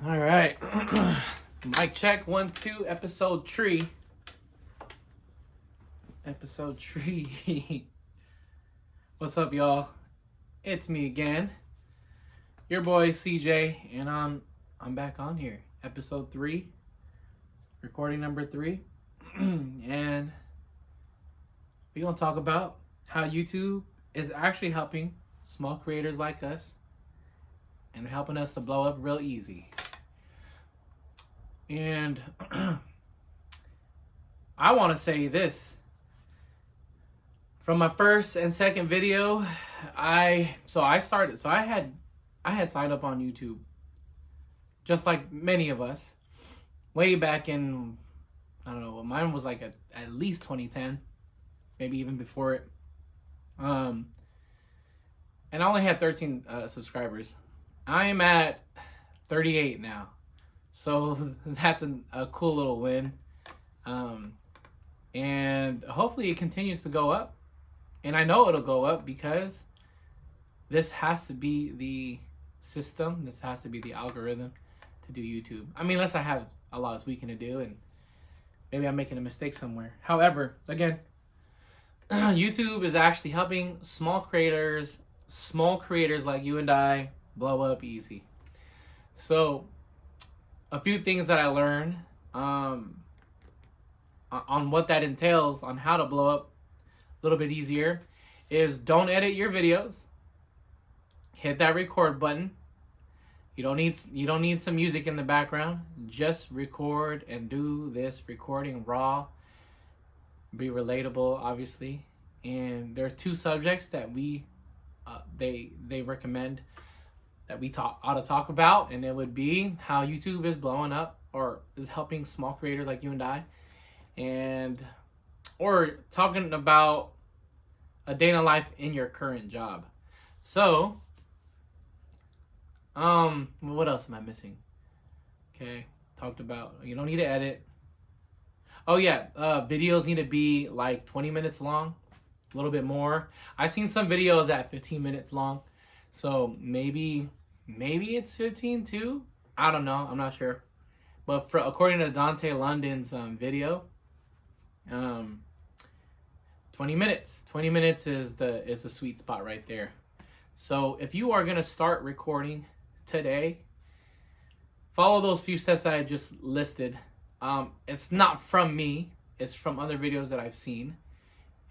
All right. Mic check 1 2 episode 3. Episode 3. What's up, y'all? It's me again. Your boy CJ, and I'm back on here. Episode 3. Recording number 3. And we're going to talk about how YouTube is actually helping small creators like us and helping us to blow up real easy. And I want to say this. From my first and second video, I had signed up on YouTube, just like many of us, way back in, I don't know, mine was like at least 2010, maybe even before it. And I only had 13 subscribers. I am at 38 now. So that's a cool little win. And hopefully it continues to go up. And I know it'll go up because this has to be the system. This has to be the algorithm to do YouTube. I mean, unless I have a lot of tweaking to do and maybe I'm making a mistake somewhere. However, again, YouTube is actually helping small creators like you and I blow up easy. So a few things that I learned on what that entails, on how to blow up a little bit easier, is don't edit your videos. Hit that record button. You don't need some music in the background. Just record and do this recording raw. Be relatable, obviously. And there are 2 subjects that they recommend that we ought to talk about, and it would be how YouTube is blowing up or is helping small creators like you and I, or talking about a day in a life in your current job. So, what else am I missing? Okay, talked about you don't need to edit. Oh yeah, videos need to be like 20 minutes long, a little bit more. I've seen some videos at 15 minutes long. So maybe it's 15 too. I don't know. I'm not sure. But according to Dante London's video, 20 minutes. 20 minutes is the sweet spot right there. So if you are gonna start recording today, follow those few steps that I just listed. It's not from me. It's from other videos that I've seen,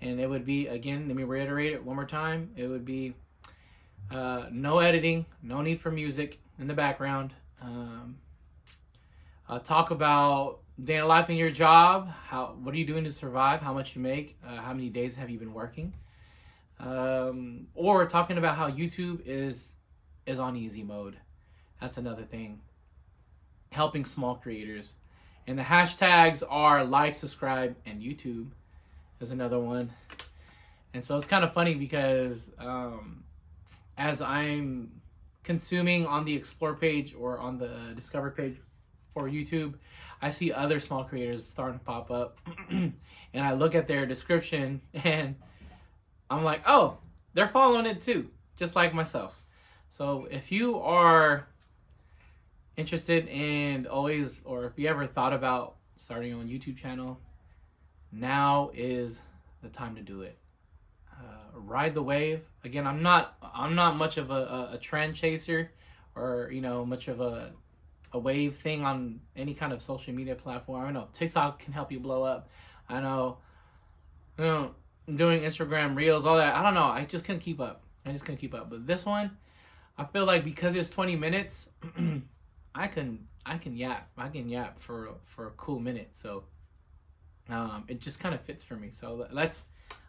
and it would be, again, let me reiterate it one more time. It would be no editing, no need for music in the background. Talk about day in life in your job. What are you doing to survive? How much you make? How many days have you been working? Or talking about how YouTube is on easy mode. That's another thing. Helping small creators. And the hashtags are like, subscribe, and YouTube is another one. And so it's kind of funny because as I'm consuming on the explore page or on the discover page for YouTube, I see other small creators starting to pop up. And I look at their description and I'm like, oh, they're following it too, just like myself. So if you are interested in or if you ever thought about starting your own YouTube channel, now is the time to do it. Ride the wave. Again, I'm not much of a trend chaser, or much of a wave thing on any kind of social media platform. I know TikTok can help you blow up. I know, doing Instagram Reels, all that. I don't know. I just couldn't keep up. But this one, I feel like because it's 20 minutes, I can yap for a cool minute. So it just kind of fits for me. So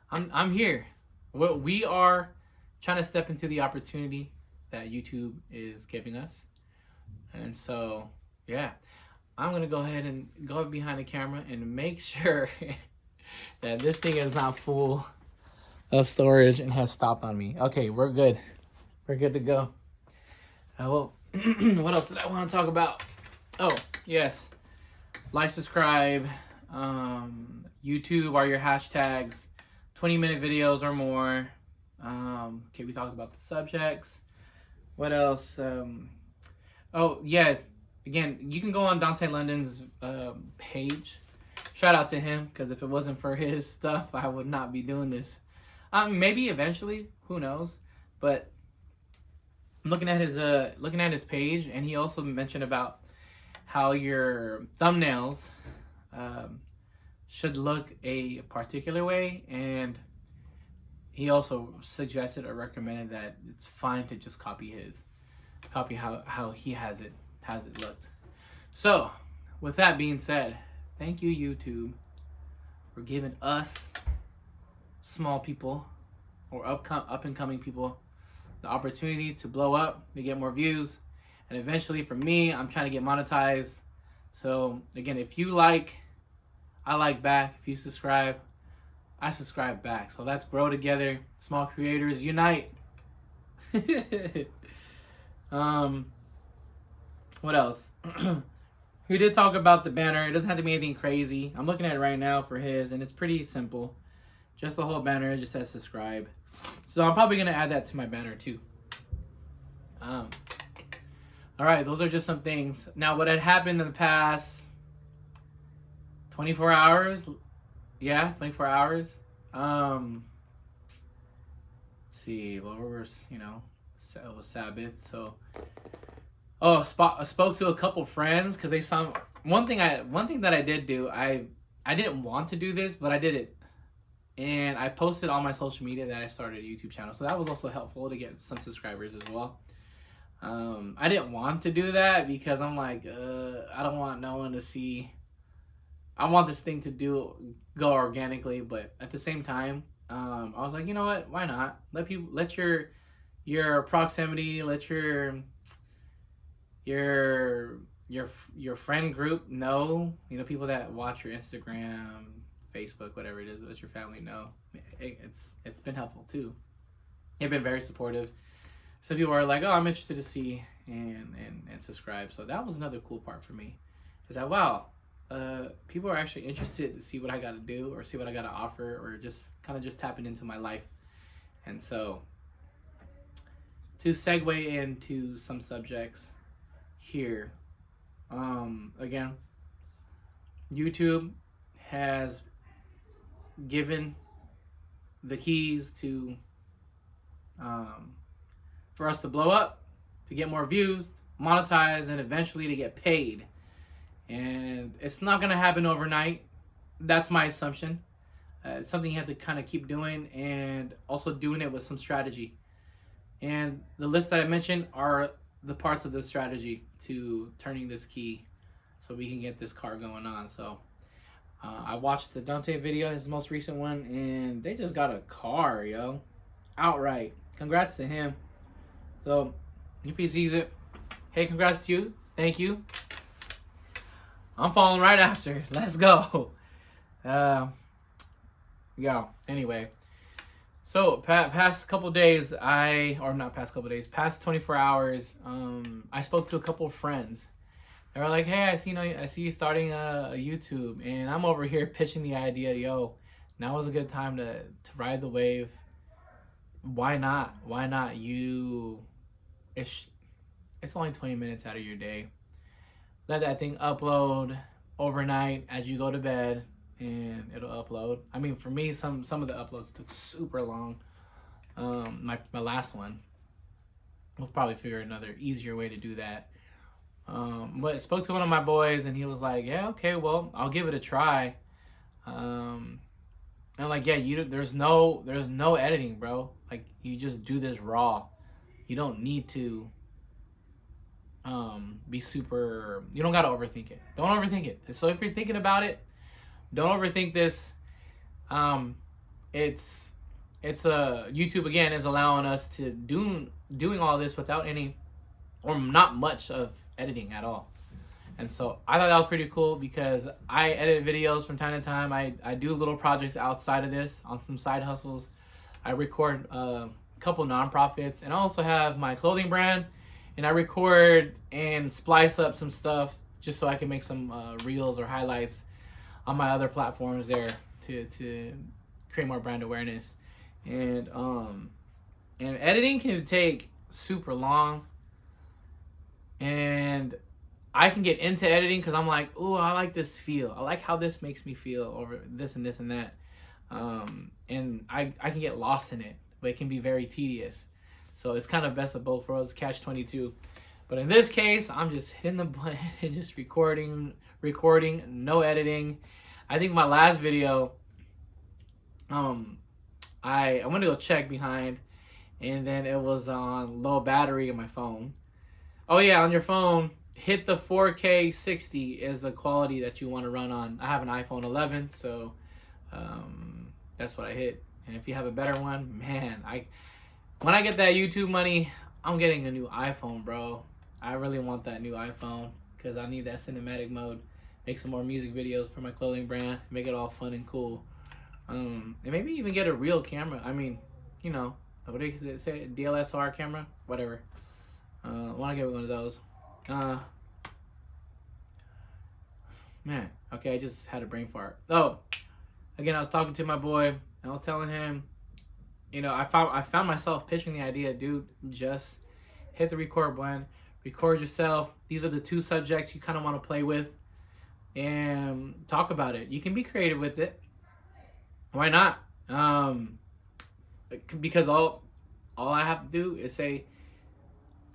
I'm here. We are trying to step into the opportunity that YouTube is giving us. And so, yeah, I'm going to go ahead and go behind the camera and make sure that this thing is not full of storage and has stopped on me. Okay, we're good. We're good to go. Well, what else did I want to talk about? Oh, yes. Like, subscribe. YouTube are your hashtags. 20-minute videos or more. Okay, we talked about the subjects. What else? Oh, yeah. again, you can go on Dante London's page. Shout out to him, because if it wasn't for his stuff, I would not be doing this. Maybe eventually, who knows? But I'm looking at his page, and he also mentioned about how your thumbnails should look a particular way, and he also suggested or recommended that it's fine to just copy how he has it looked. So, with that being said, thank you, YouTube, for giving us small people or up and coming people the opportunity to blow up, to get more views, and eventually for me, I'm trying to get monetized. So again, if you like, I like back. If you subscribe, I subscribe back. So let's grow together. Small creators unite. What else? He did talk about the banner. It doesn't have to be anything crazy. I'm looking at it right now for his, and it's pretty simple. Just the whole banner. It just says subscribe. So I'm probably going to add that to my banner too. All right, those are just some things. Now, what had happened in the past 24 hours? Yeah, 24 hours. Let's see. Well, we're, it was Sabbath, so... Oh, I spoke to a couple friends because they saw one thing that I did do. I didn't want to do this, but I did it, and I posted on my social media that I started a YouTube channel. So that was also helpful to get some subscribers as well. I didn't want to do that because I'm like, I don't want no one to see. I want this thing to go organically, but at the same time, I was like, you know what? Why not? Let your proximity, let your friend group know, people that watch your Instagram, Facebook, whatever it is, let your family know. It's been helpful too. They've been very supportive. Some people are like, oh, I'm interested to see and subscribe. So that was another cool part for me. Is that, wow, people are actually interested to see what I got to do or see what I got to offer, or just kind of just tapping into my life. And so to segue into some subjects here, again, YouTube has given the keys to for us to blow up, to get more views, monetize, and eventually to get paid. And it's not going to happen overnight. That's my assumption. It's something you have to kind of keep doing, and also doing it with some strategy. And the list that I mentioned are the parts of the strategy to turning this key so we can get this car going on. So I watched the Dante video, his most recent one, and they just got a car, yo. Outright. Congrats to him. So if he sees it, hey, congrats to you. Thank you. I'm following right after. Let's go. Yeah, anyway. So past couple days, past 24 hours, I spoke to a couple of friends. They were like, hey, I see you starting a YouTube, and I'm over here pitching the idea, yo, now is a good time to ride the wave. Why not? It's only 20 minutes out of your day. Let that thing upload overnight as you go to bed, and it'll upload. I mean, for me, some of the uploads took super long. My last one, we'll probably figure another easier way to do that. But I spoke to one of my boys, and he was like, yeah, okay, well, I'll give it a try. And I'm like, yeah, there's no editing, bro. Like, you just do this raw. You don't need to be super, you don't gotta overthink it. Don't overthink it. So if you're thinking about it, don't overthink this. It's YouTube, again, is allowing us to doing all this without any or not much of editing at all. And so I thought that was pretty cool, because I edit videos from time to time. I do little projects outside of this on some side hustles. I record a couple nonprofits, and I also have my clothing brand, and I record and splice up some stuff just so I can make some reels or highlights on my other platforms there to create more brand awareness. And editing can take super long, and I can get into editing because I'm like, oh, I like this feel. I like how this makes me feel over this and this and that. And I can get lost in it, but it can be very tedious. So it's kind of best of both worlds, catch 22. But in this case, I'm just hitting the button and just recording, no editing. I think my last video, I went to go check behind, and then it was on low battery in my phone. Oh yeah, on your phone, hit the 4K 60 is the quality that you want to run on. I have an iPhone 11, so that's what I hit. And if you have a better one, man, when I get that YouTube money, I'm getting a new iPhone, bro. I really want that new iPhone because I need that cinematic mode. Make some more music videos for my clothing brand. Make it all fun and cool. And maybe even get a real camera. I mean, you know, what do you say? DLSR camera? Whatever. I want to get one of those. Man, okay, I just had a brain fart. Oh, again, I was talking to my boy, and I was telling him, you know, I found myself pitching the idea, dude, just hit the record button, record yourself. These are the 2 subjects you kind of want to play with, and talk about it. You can be creative with it. Why not? Because all I have to do is say,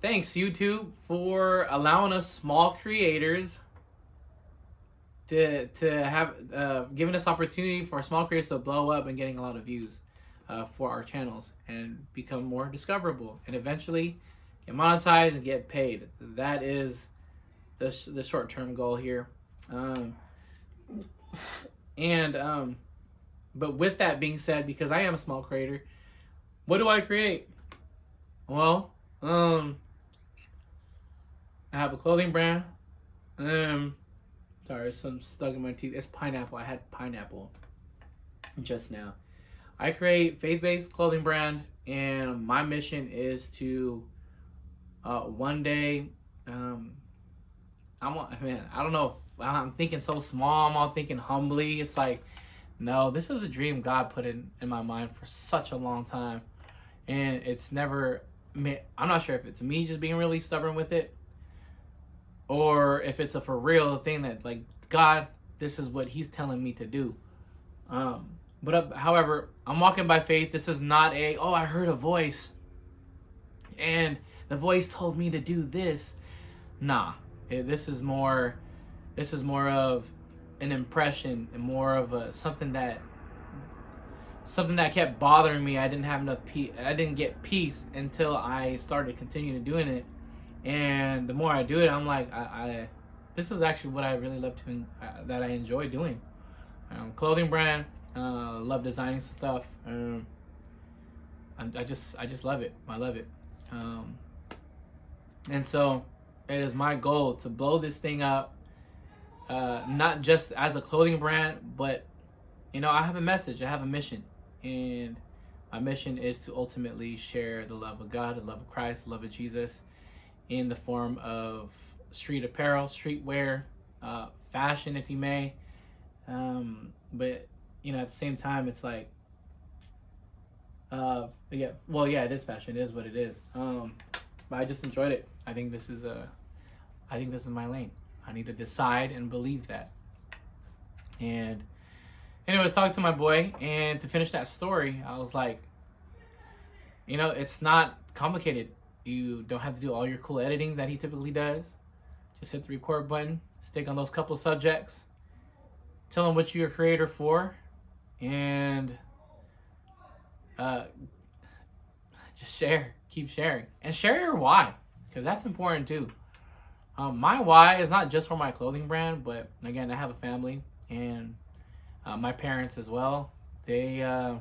thanks, YouTube, for allowing us small creators to have giving us opportunity for small creators to blow up and getting a lot of views for our channels and become more discoverable and eventually get monetized and get paid. That is the short-term goal here. But with that being said, because I am a small creator, what do I create? Well, I have a clothing brand. Sorry, some stuck in my teeth. It's pineapple. I had pineapple just now. I create faith-based clothing brand, and my mission is to one day, I don't know. I'm thinking so small. I'm all thinking humbly. It's like, no, this is a dream God put in my mind for such a long time, and it's never. I'm not sure if it's me just being really stubborn with it, or if it's a for real thing that, like, God, this is what He's telling me to do. However, I'm walking by faith. This is not I heard a voice, and the voice told me to do this. Nah, this is more of an impression and more of something that kept bothering me. I didn't have enough peace. I didn't get peace until I started continuing doing it. And the more I do it, I'm like, this is actually what I really love to, that I enjoy doing. Clothing brand, love designing stuff. I just love it. I love it. And so it is my goal to blow this thing up, not just as a clothing brand, but, you know, I have a message, I have a mission, and my mission is to ultimately share the love of God, the love of Christ, the love of Jesus, in the form of street apparel, streetwear, fashion, if you may. But, you know, at the same time, it's like, it is fashion. It is what it is. But I just enjoyed it. I think this is my lane. I need to decide and believe that. And anyways, talking to my boy, and to finish that story, I was like, you know, it's not complicated. You don't have to do all your cool editing that he typically does. Just hit the record button, stick on those couple subjects, tell him what you're a creator for, and just share. Keep sharing. And share your why, because that's important too. My why is not just for my clothing brand, but again, I have a family, and my parents as well. I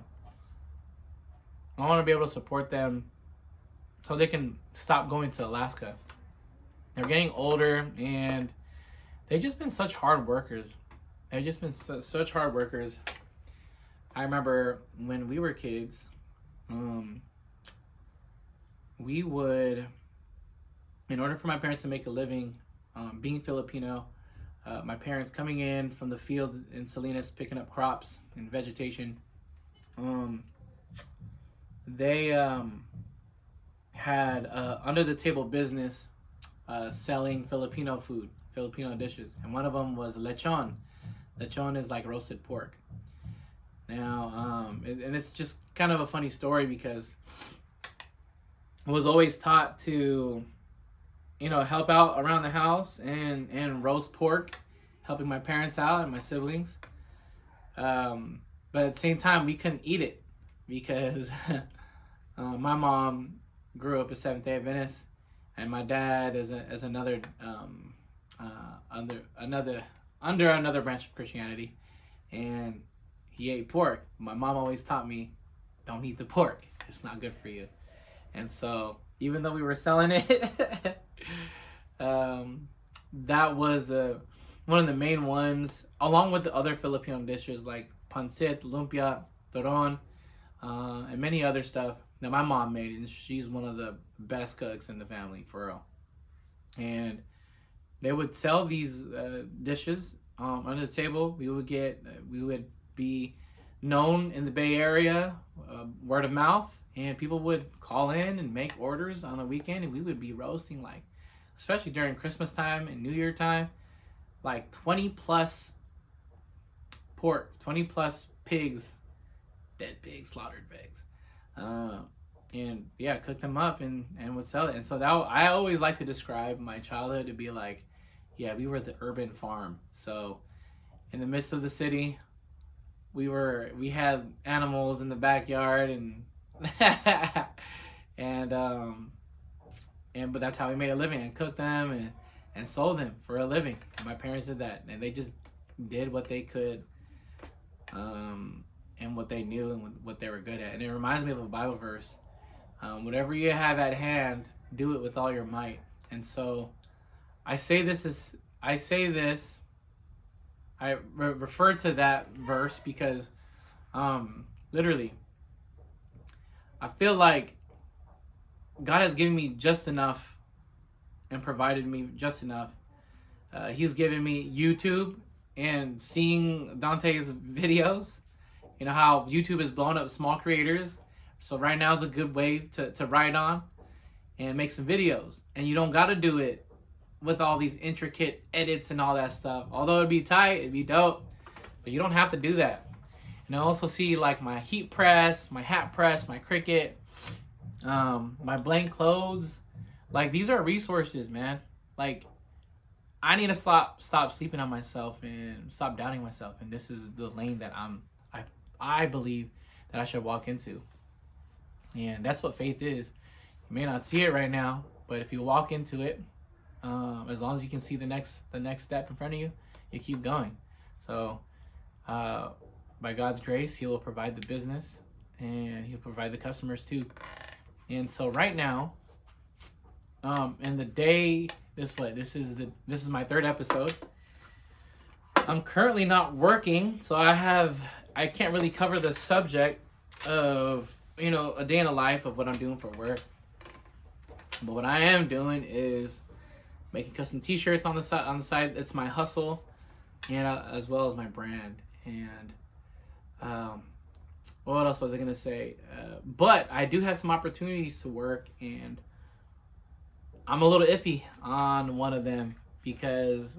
want to be able to support them so they can stop going to Alaska. They're getting older, and they've just been such hard workers. They've just been such hard workers. I remember when we were kids, we would, in order for my parents to make a living, being Filipino, my parents coming in from the fields in Salinas, picking up crops and vegetation, they had under the table business selling Filipino food, Filipino dishes, and one of them was lechon. Lechon is like roasted pork. Now, and it's just kind of a funny story because I was always taught to, help out around the house and roast pork, helping my parents out and my siblings. But at the same time, we couldn't eat it because my mom grew up a Seventh-day Adventist, and my dad is another under another branch of Christianity, and he ate pork. My mom always taught me, don't eat the pork. It's not good for you. And so, even though we were selling it, that was one of the main ones, along with the other Filipino dishes like pancit, lumpia, turon, and many other stuff that my mom made. And she's one of the best cooks in the family, for real. And they would sell these dishes under the table. We would be known in the Bay Area, word of mouth, and people would call in and make orders on the weekend, and we would be roasting, like, especially during Christmas time and New Year time, like 20 plus pork, 20 plus pigs, dead pigs, slaughtered pigs, and yeah, cooked them up and would sell it. And so I always like to describe my childhood to be like, yeah, we were the urban farm. So in the midst of the city, we had animals in the backyard and but that's how we made a living, and cooked them and sold them for a living. And my parents did that, and they just did what they could, and what they knew and what they were good at. And it reminds me of a Bible verse: whatever you have at hand, do it with all your might. And so I refer to that verse because literally I feel like God has given me just enough and provided me just enough. He's given me YouTube, and seeing Dante's videos, how YouTube has blown up small creators. So right now is a good wave to ride on and make some videos. And you don't got to do it with all these intricate edits and all that stuff. Although it'd be tight, it'd be dope, but you don't have to do that. And I also see like my heat press, my hat press, my Cricut, my blank clothes. Like, these are resources, man. Like, I need to stop sleeping on myself and stop doubting myself. And this is the lane that I believe that I should walk into. And that's what faith is. You may not see it right now, but if you walk into it, as long as you can see the next step in front of you, you keep going. So by God's grace, He will provide the business, and He'll provide the customers too. And so right now, and the day, this is my third episode. I'm currently not working, so I can't really cover the subject of a day in the life of what I'm doing for work. But what I am doing is making custom T-shirts on the side. It's my hustle, and as well as my brand. And what else was I gonna say? But I do have some opportunities to work, and I'm a little iffy on one of them because,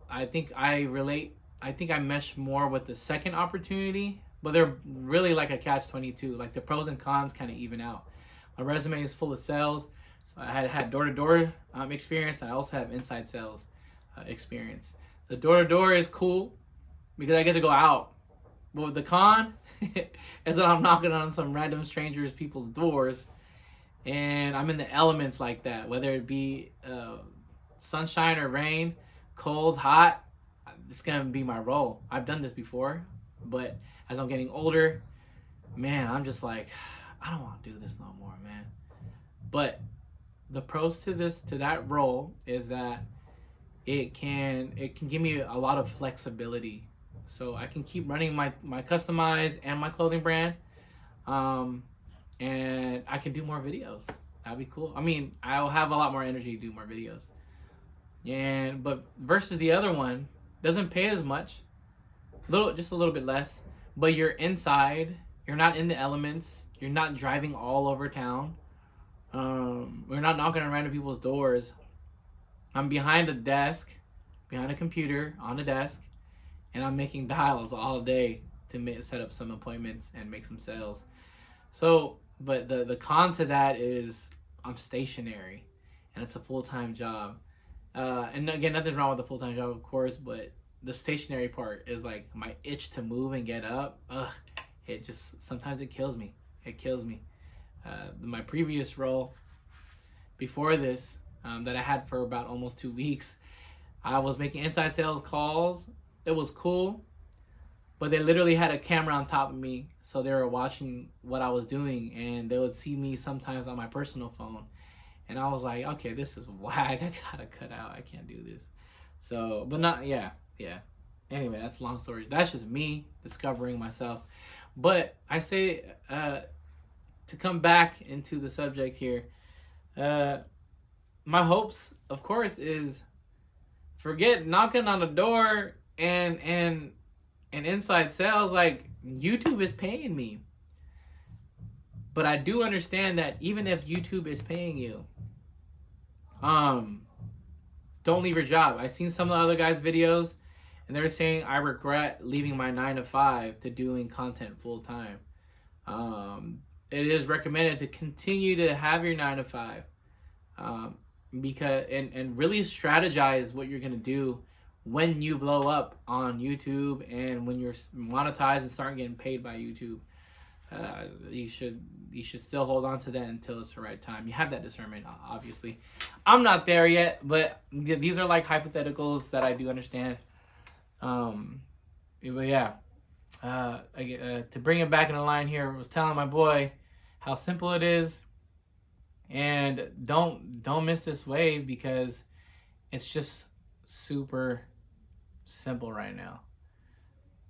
I think I mesh more with the second opportunity, but they're really like a catch-22. Like, the pros and cons kind of even out. My resume is full of sales. So I had door-to-door experience, and I also have inside sales experience. The door-to-door is cool because I get to go out. But the con is that I'm knocking on some random strangers, people's doors, and I'm in the elements like that, whether it be sunshine or rain, cold, hot. It's going to be my role. I've done this before, but as I'm getting older, man, I'm just like, I don't want to do this no more, man. But the pros to that role is that it can give me a lot of flexibility. So I can keep running my customized and my clothing brand, and I can do more videos. That'd be cool. I mean, I'll have a lot more energy to do more videos. But versus the other one, doesn't pay as much, just a little bit less, but you're inside, you're not in the elements, you're not driving all over town, We're not knocking on random people's doors. I'm behind a desk, behind a computer on a desk, and I'm making dials all day to set up some appointments and make some sales. So, but the con to that is I'm stationary, and it's a full-time job. And again, nothing wrong with a full-time job, of course, but the stationary part is like my itch to move and get up. Ugh, it just sometimes it kills me. It kills me. My previous role before this, that I had for about almost 2 weeks, I was making inside sales calls. It was cool, but they literally had a camera on top of me, so they were watching what I was doing, and they would see me sometimes on my personal phone. And I was like, okay, this is whack. I gotta cut out. I can't do this. So, but not, yeah. Anyway, that's a long story. That's just me discovering myself. But I say, to come back into the subject here, my hopes, of course, is forget knocking on the door and inside sales. Like, YouTube is paying me. But I do understand that even if YouTube is paying you, don't leave your job. I've seen some of the other guys' videos, and they were saying, I regret leaving my 9 to 5 to doing content full time. It is recommended to continue to have your 9 to 5, because and really strategize what you're gonna do when you blow up on YouTube and when you're monetized and start getting paid by YouTube. You should still hold on to that until it's the right time. You have that discernment, obviously. I'm not there yet, but these are like hypotheticals that I do understand. But yeah, to bring it back in the line here, I was telling my boy how simple it is, and don't miss this wave because it's just super simple right now.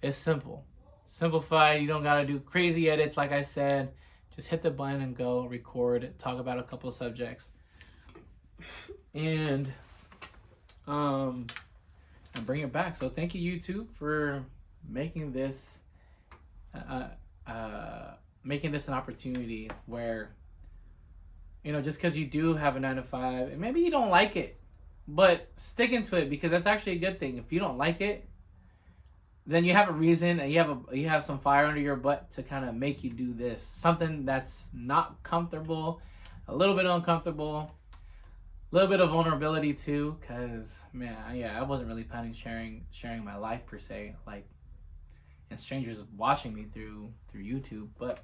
It's simple. Simplified. You don't gotta do crazy edits. Like I said, just hit the button and go record, talk about a couple of subjects, and bring it back. So thank you, YouTube, for making this an opportunity where, just because you do have a 9 to 5 and maybe you don't like it, but sticking to it, because that's actually a good thing. If you don't like it, then you have a reason, and you have some fire under your butt to kind of make you do this. Something that's not comfortable, a little bit uncomfortable, a little bit of vulnerability too, because, man, I wasn't really planning sharing my life per se, like, and strangers watching me through YouTube. But,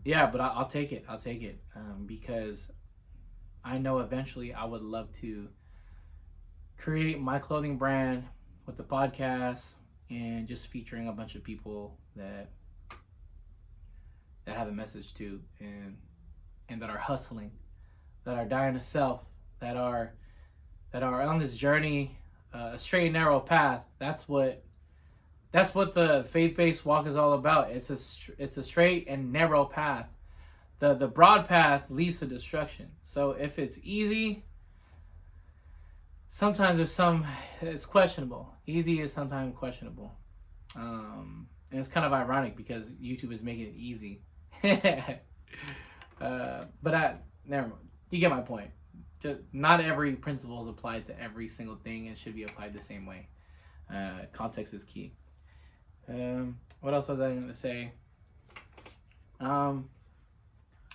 yeah, but I'll take it. Because I know eventually I would love to create my clothing brand with the podcast and just featuring a bunch of people that have a message too, and that are hustling, that are dying to self, that are on this journey, a straight and narrow path. That's what the faith-based walk is all about. It's a straight and narrow path. The broad path leads to destruction. So if it's easy, sometimes it's questionable. Easy is sometimes questionable. And it's kind of ironic because YouTube is making it easy. But never mind. You get my point. Just not every principle is applied to every single thing and should be applied the same way. Context is key. What else was I going to say? Oh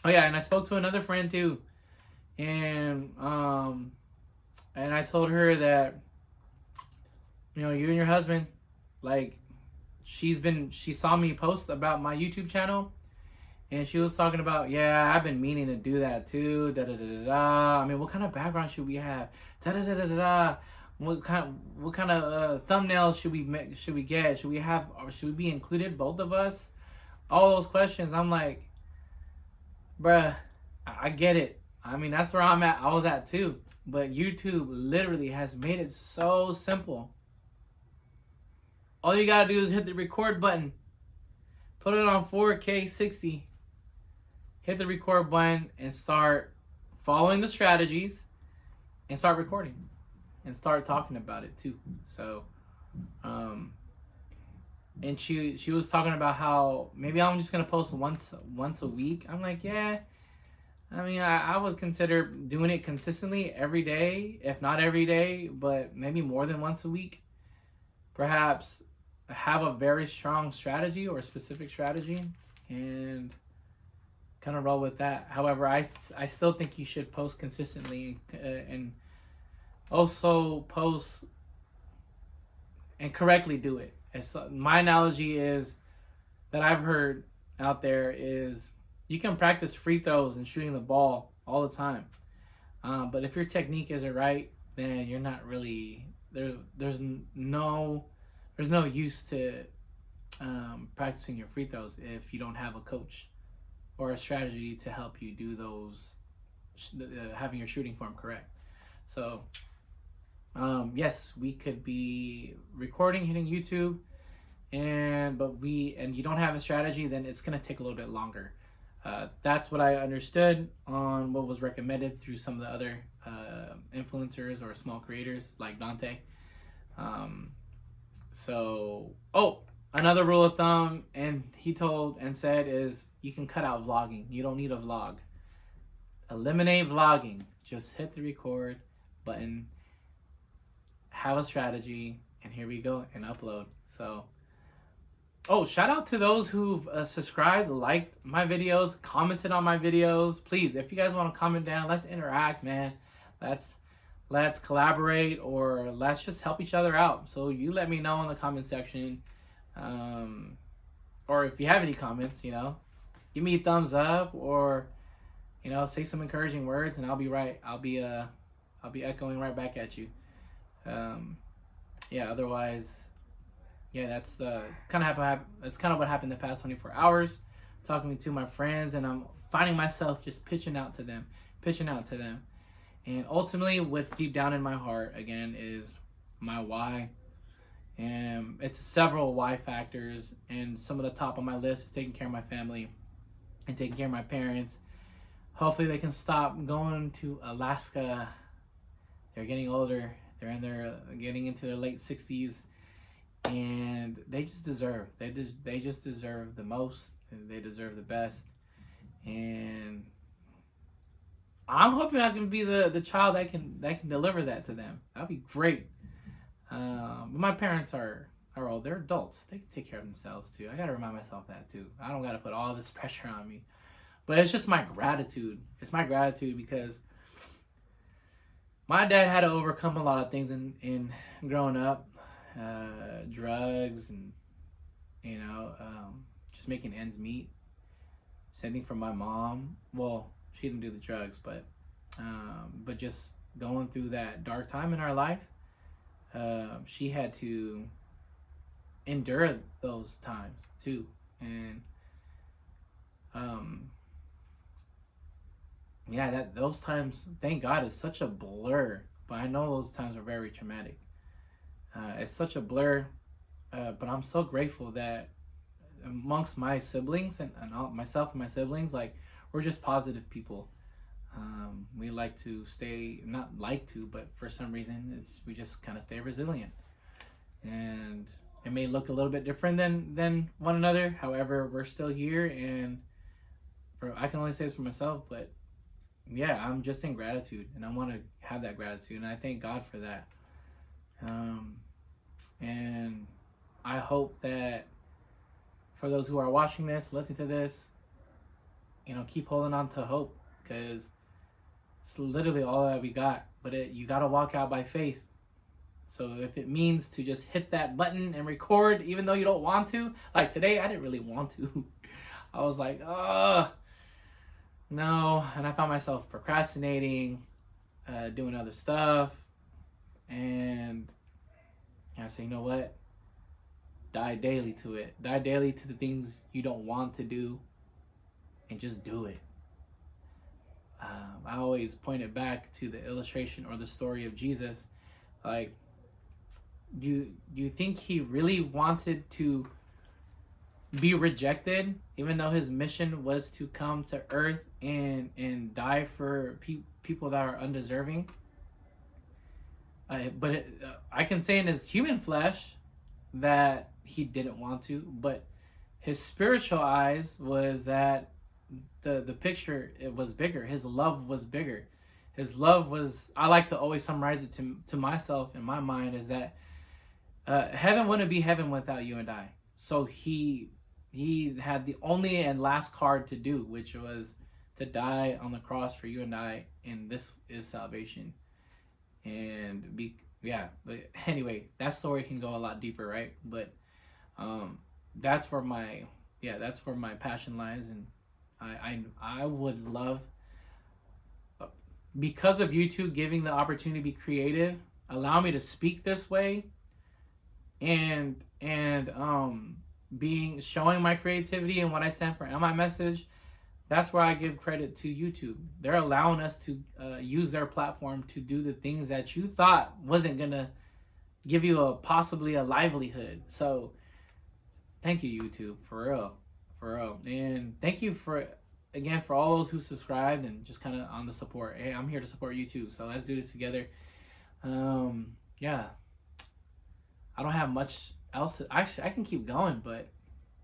yeah, and I spoke to another friend too, and I told her that, you and your husband, like, she saw me post about my YouTube channel, and she was talking about, yeah, I've been meaning to do that too, da da da da da. I mean, what kind of background should we have? Da da da da da. What kind of thumbnails should we get? Should we be included, both of us? All those questions. I'm like, bruh, I get it. I mean, that's where I was at too. But YouTube literally has made it so simple. All you gotta do is hit the record button, put it on 4K 60, hit the record button, and start following the strategies, and start recording, and start talking about it too. So, and she was talking about how maybe I'm just gonna post once a week. I'm like, yeah. I mean, I would consider doing it consistently every day, if not every day, but maybe more than once a week. Perhaps have a very strong strategy or specific strategy, and kind of roll with that. However, I still think you should post consistently, and also post and correctly do it. My analogy is that I've heard out there is you can practice free throws and shooting the ball all the time, but if your technique isn't right, then you're not really there. There's no use to practicing your free throws if you don't have a coach or a strategy to help you do those, having your shooting form correct. So yes, we could be recording, hitting YouTube, and you don't have a strategy, then it's gonna take a little bit longer. That's what I understood on what was recommended through some of the other influencers or small creators like Dante. Another rule of thumb, and he told and said, is you can cut out vlogging. You don't need a vlog. Eliminate vlogging. Just hit the record button, have a strategy, and here we go, and upload. So, shout out to those who've subscribed, liked my videos, commented on my videos. Please, if you guys want to comment down, let's interact, man. Let's collaborate, or let's just help each other out. So you let me know in the comment section, or if you have any comments, give me a thumbs up, or say some encouraging words, and I'll be echoing right back at you. Otherwise, it's kind of what happened the past 24 hours, talking to my friends, and I'm finding myself just pitching out to them. And ultimately, what's deep down in my heart, again, is my why. And it's several why factors, and some of the top on my list is taking care of my family and taking care of my parents. Hopefully they can stop going to Alaska. They're getting older. They're getting into their late 60s, and they just deserve the most, and they deserve the best. And I'm hoping I can be the child that can deliver that to them. That'd be great. But my parents are old. They're adults. They can take care of themselves too. I gotta remind myself that too. I don't gotta put all this pressure on me. But it's just my gratitude. It's my gratitude because my dad had to overcome a lot of things in growing up, drugs, and just making ends meet. Sending from my mom. Well, she didn't do the drugs, but just going through that dark time in our life, she had to endure those times too, and those times, thank God, is such a blur. But I know those times are very traumatic. It's such a blur, but I'm so grateful that amongst my siblings and myself and my siblings, like, we're just positive people. We like to stay, not like to, but for some reason, we just kind of stay resilient. And it may look a little bit different than one another. However, we're still here, and I can only say this for myself, but yeah, I'm just in gratitude, and I want to have that gratitude, and I thank God for that. And I hope that for those who are watching this, listening to this, keep holding on to hope, because it's literally all that we got. But you got to walk out by faith. So if it means to just hit that button and record, even though you don't want to, like today, I didn't really want to. I was like, no. And I found myself procrastinating, doing other stuff. And I said, you know what? Die daily to it. Die daily to the things you don't want to do, and just do it. I always point it back to the illustration or the story of Jesus. Like, do you think he really wanted to be rejected, even though his mission was to come to earth and die for people that are undeserving? I can say in his human flesh that he didn't want to, but his spiritual eyes was that the picture, it was bigger. His love was bigger. His love was, I like to always summarize it to myself in my mind, is that heaven wouldn't be heaven without you and I. So he had the only and last card to do, which was to die on the cross for you and I, and this is salvation. And yeah, but anyway, that story can go a lot deeper, right? But that's where my passion lies. And I would love, because of YouTube giving the opportunity to be creative, allow me to speak this way, and being, showing my creativity and what I stand for and my message. That's where I give credit to YouTube. They're allowing us to use their platform to do the things that you thought wasn't gonna give you possibly a livelihood. So thank you, YouTube, for real. And thank you for all those who subscribed and just kind of on the support. Hey, I'm here to support you too, so let's do this together. Yeah, I don't have much else. Actually, I can keep going, but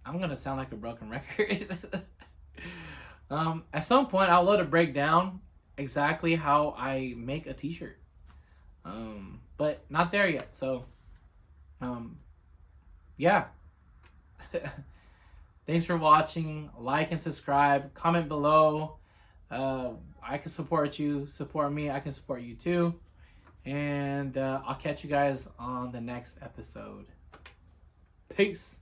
I'm gonna sound like a broken record. At some point, I'll let it break down exactly how I make a t-shirt. But not there yet. So, yeah. Thanks for watching. Like and subscribe. Comment below. I can support you. Support me. I can support you too. And I'll catch you guys on the next episode. Peace.